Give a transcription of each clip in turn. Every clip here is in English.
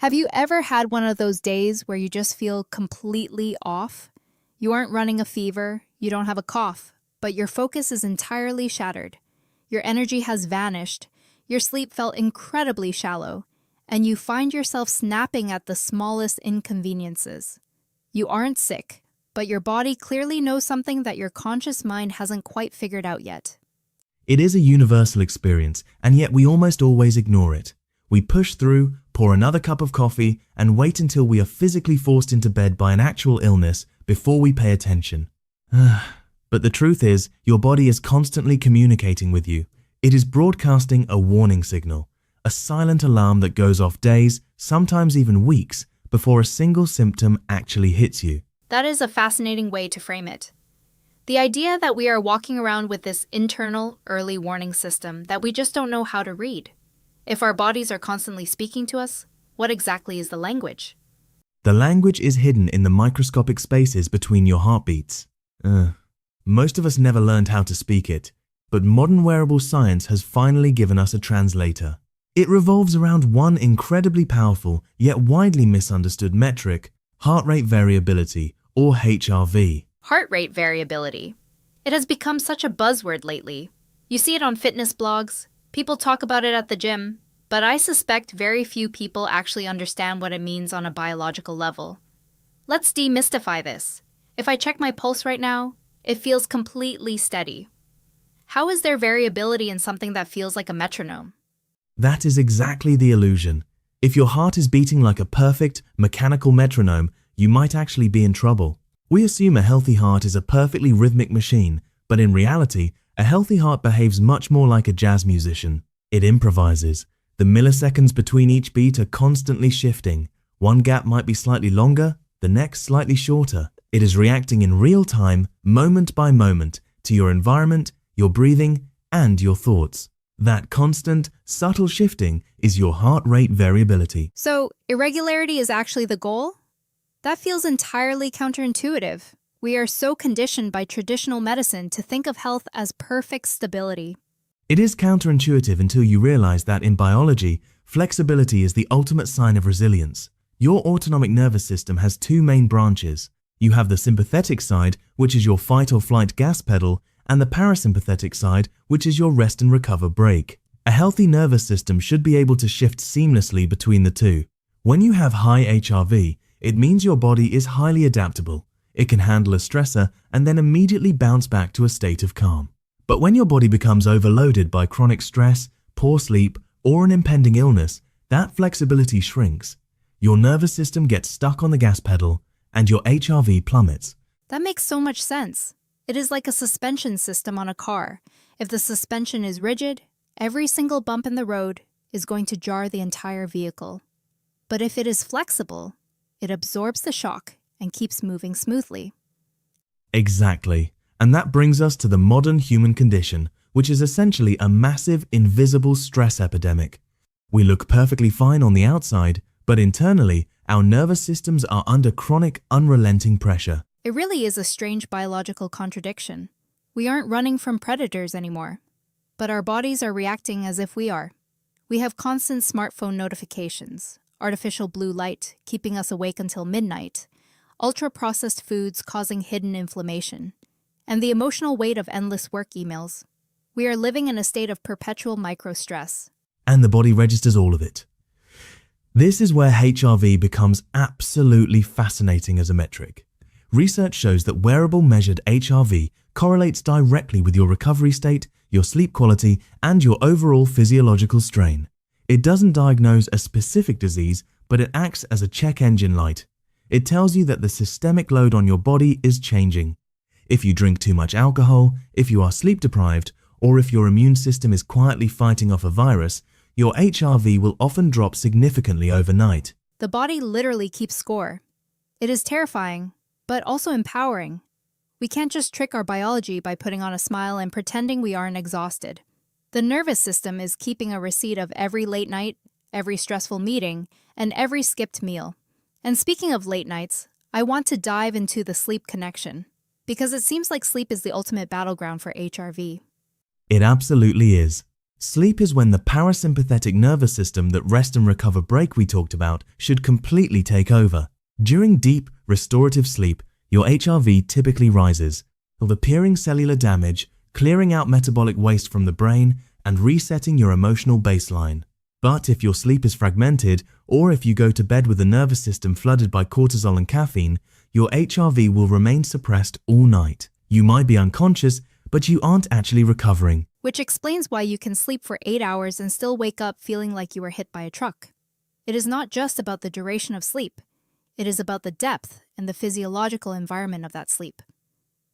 Have you ever had one of those days where you just feel completely off? You aren't running a fever, you don't have a cough, but your focus is entirely shattered. Your energy has vanished, your sleep felt incredibly shallow, and you find yourself snapping at the smallest inconveniences. You aren't sick, but your body clearly knows something that your conscious mind hasn't quite figured out yet. It is a universal experience, and yet we almost always ignore it. We push through, pour another cup of coffee, and wait until we are physically forced into bed by an actual illness before we pay attention. But the truth is, your body is constantly communicating with you. It is broadcasting a warning signal, a silent alarm that goes off days, sometimes even weeks, before a single symptom actually hits you. That is a fascinating way to frame it. The idea that we are walking around with this internal, early warning system that we just don't know how to read. If our bodies are constantly speaking to us, what exactly is the language? The language is hidden in the microscopic spaces between your heartbeats. Most of us never learned how to speak it, but modern wearable science has finally given us a translator. It revolves around one incredibly powerful yet widely misunderstood metric: heart rate variability, or HRV. Heart rate variability. It has become such a buzzword lately. You see it on fitness blogs, people talk about it at the gym, but I suspect very few people actually understand what it means on a biological level. Let's demystify this. If I check my pulse right now, it feels completely steady. How is there variability in something that feels like a metronome? That is exactly the illusion. If your heart is beating like a perfect, mechanical metronome, you might actually be in trouble. We assume a healthy heart is a perfectly rhythmic machine, but in reality, a healthy heart behaves much more like a jazz musician. It improvises. The milliseconds between each beat are constantly shifting. One gap might be slightly longer, the next slightly shorter. It is reacting in real time, moment by moment, to your environment, your breathing, and your thoughts. That constant, subtle shifting is your heart rate variability. So, irregularity is actually the goal? That feels entirely counterintuitive. We are so conditioned by traditional medicine to think of health as perfect stability. It is counterintuitive until you realize that in biology, flexibility is the ultimate sign of resilience. Your autonomic nervous system has two main branches. You have the sympathetic side, which is your fight or flight gas pedal, and the parasympathetic side, which is your rest and recover brake. A healthy nervous system should be able to shift seamlessly between the two. When you have high HRV, it means your body is highly adaptable. It can handle a stressor and then immediately bounce back to a state of calm. But when your body becomes overloaded by chronic stress, poor sleep, or an impending illness, that flexibility shrinks. Your nervous system gets stuck on the gas pedal, and your HRV plummets. That makes so much sense. It is like a suspension system on a car. If the suspension is rigid, every single bump in the road is going to jar the entire vehicle. But if it is flexible, it absorbs the shock and keeps moving smoothly. Exactly. And that brings us to the modern human condition, which is essentially a massive, invisible stress epidemic. We look perfectly fine on the outside, but internally, our nervous systems are under chronic, unrelenting pressure. It really is a strange biological contradiction. We aren't running from predators anymore, but our bodies are reacting as if we are. We have constant smartphone notifications, artificial blue light keeping us awake until midnight, ultra-processed foods causing hidden inflammation, and the emotional weight of endless work emails. We are living in a state of perpetual micro-stress. And the body registers all of it. This is where HRV becomes absolutely fascinating as a metric. Research shows that wearable measured HRV correlates directly with your recovery state, your sleep quality, and your overall physiological strain. It doesn't diagnose a specific disease, but it acts as a check engine light. It tells you that the systemic load on your body is changing. If you drink too much alcohol, if you are sleep deprived, or if your immune system is quietly fighting off a virus, your HRV will often drop significantly overnight. The body literally keeps score. It is terrifying, but also empowering. We can't just trick our biology by putting on a smile and pretending we aren't exhausted. The nervous system is keeping a receipt of every late night, every stressful meeting, and every skipped meal. And speaking of late nights, I want to dive into the sleep connection, because it seems like sleep is the ultimate battleground for HRV. It absolutely is. Sleep is when the parasympathetic nervous system, that rest and recover break we talked about, should completely take over. During deep, restorative sleep, your HRV typically rises, repairing cellular damage, clearing out metabolic waste from the brain, and resetting your emotional baseline. But if your sleep is fragmented, or if you go to bed with the nervous system flooded by cortisol and caffeine, your HRV will remain suppressed all night. You might be unconscious, but you aren't actually recovering. Which explains why you can sleep for 8 hours and still wake up feeling like you were hit by a truck. It is not just about the duration of sleep. It is about the depth and the physiological environment of that sleep.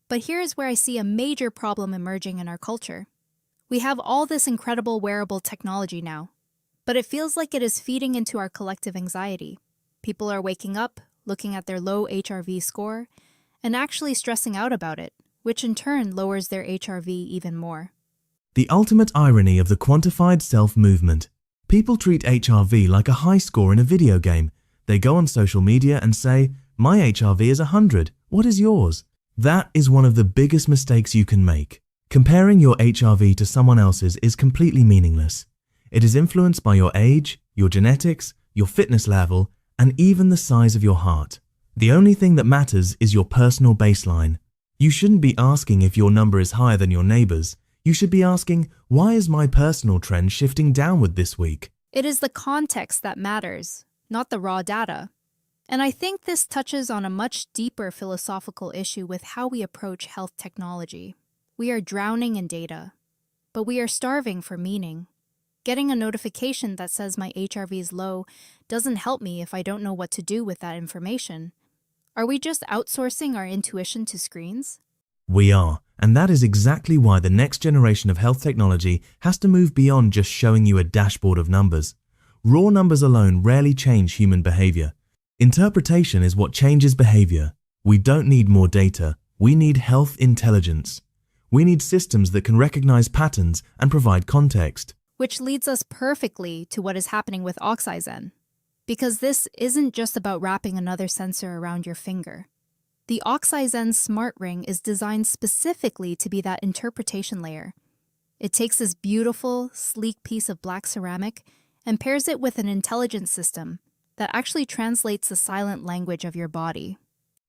But here is where I see a major problem emerging in our culture. We have all this incredible wearable technology now, but it feels like it is feeding into our collective anxiety. People are waking up, looking at their low HRV score, and actually stressing out about it, which in turn lowers their HRV even more. The ultimate irony of the quantified self-movement. People treat HRV like a high score in a video game. They go on social media and say, "My HRV is 100, what is yours?" That is one of the biggest mistakes you can make. Comparing your HRV to someone else's is completely meaningless. It is influenced by your age, your genetics, your fitness level, and even the size of your heart. The only thing that matters is your personal baseline. You shouldn't be asking if your number is higher than your neighbor's. You should be asking, why is my personal trend shifting downward this week? It is the context that matters, not the raw data. And I think this touches on a much deeper philosophical issue with how we approach health technology. We are drowning in data, but we are starving for meaning. Getting a notification that says my HRV is low doesn't help me if I don't know what to do with that information. Are we just outsourcing our intuition to screens? We are, and that is exactly why the next generation of health technology has to move beyond just showing you a dashboard of numbers. Raw numbers alone rarely change human behavior. Interpretation is what changes behavior. We don't need more data, we need health intelligence. We need systems that can recognize patterns and provide context. Which leads us perfectly to what is happening with OXYZEN. Because this isn't just about wrapping another sensor around your finger. The OXYZEN Smart Ring is designed specifically to be that interpretation layer. It takes this beautiful, sleek piece of black ceramic and pairs it with an intelligence system that actually translates the silent language of your body.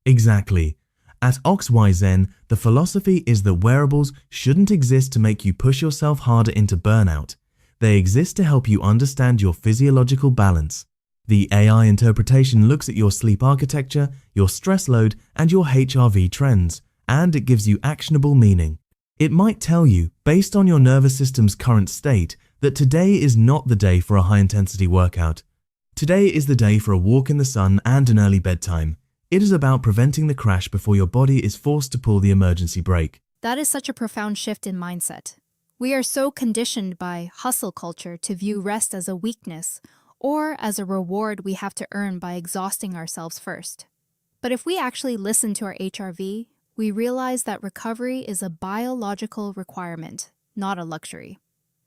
Exactly. At OXYZEN, the philosophy is that wearables shouldn't exist to make you push yourself harder into burnout. They exist to help you understand your physiological balance. The AI interpretation looks at your sleep architecture, your stress load, and your HRV trends, and it gives you actionable meaning. It might tell you, based on your nervous system's current state, that today is not the day for a high-intensity workout. Today is the day for a walk in the sun and an early bedtime. It is about preventing the crash before your body is forced to pull the emergency brake. That is such a profound shift in mindset. We are so conditioned by hustle culture to view rest as a weakness or as a reward we have to earn by exhausting ourselves first. But if we actually listen to our HRV, we realize that recovery is a biological requirement, not a luxury.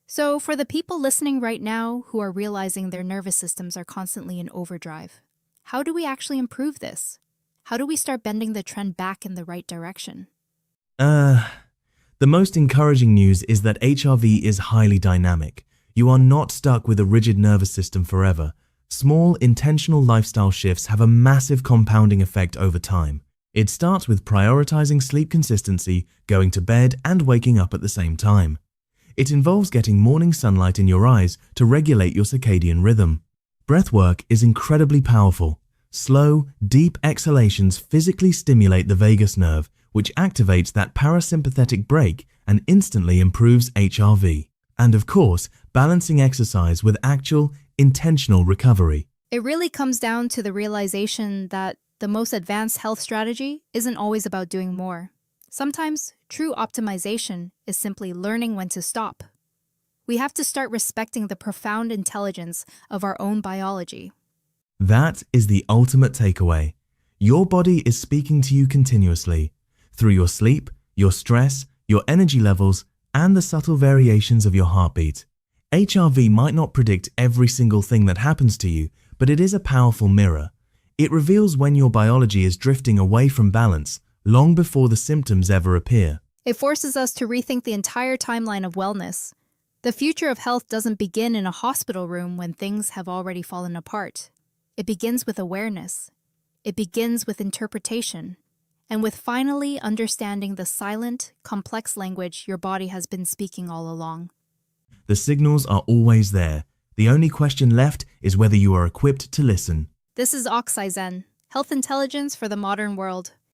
So for the people listening right now who are realizing their nervous systems are constantly in overdrive, how do we actually improve this? How do we start bending the trend back in the right direction? The most encouraging news is that HRV is highly dynamic. You are not stuck with a rigid nervous system forever. Small, intentional lifestyle shifts have a massive compounding effect over time. It starts with prioritizing sleep consistency, going to bed, and waking up at the same time. It involves getting morning sunlight in your eyes to regulate your circadian rhythm. Breathwork is incredibly powerful. Slow, deep exhalations physically stimulate the vagus nerve, which activates that parasympathetic brake and instantly improves HRV. And of course, balancing exercise with actual, intentional recovery. It really comes down to the realization that the most advanced health strategy isn't always about doing more. Sometimes, true optimization is simply learning when to stop. We have to start respecting the profound intelligence of our own biology. That is the ultimate takeaway. Your body is speaking to you continuously, through your sleep, your stress, your energy levels, and the subtle variations of your heartbeat. HRV might not predict every single thing that happens to you, but it is a powerful mirror. It reveals when your biology is drifting away from balance, long before the symptoms ever appear. It forces us to rethink the entire timeline of wellness. The future of health doesn't begin in a hospital room when things have already fallen apart. It begins with awareness. It begins with interpretation, and with finally understanding the silent, complex language your body has been speaking all along. The signals are always there. The only question left is whether you are equipped to listen. This is OXYZEN Health Intelligence for the modern world.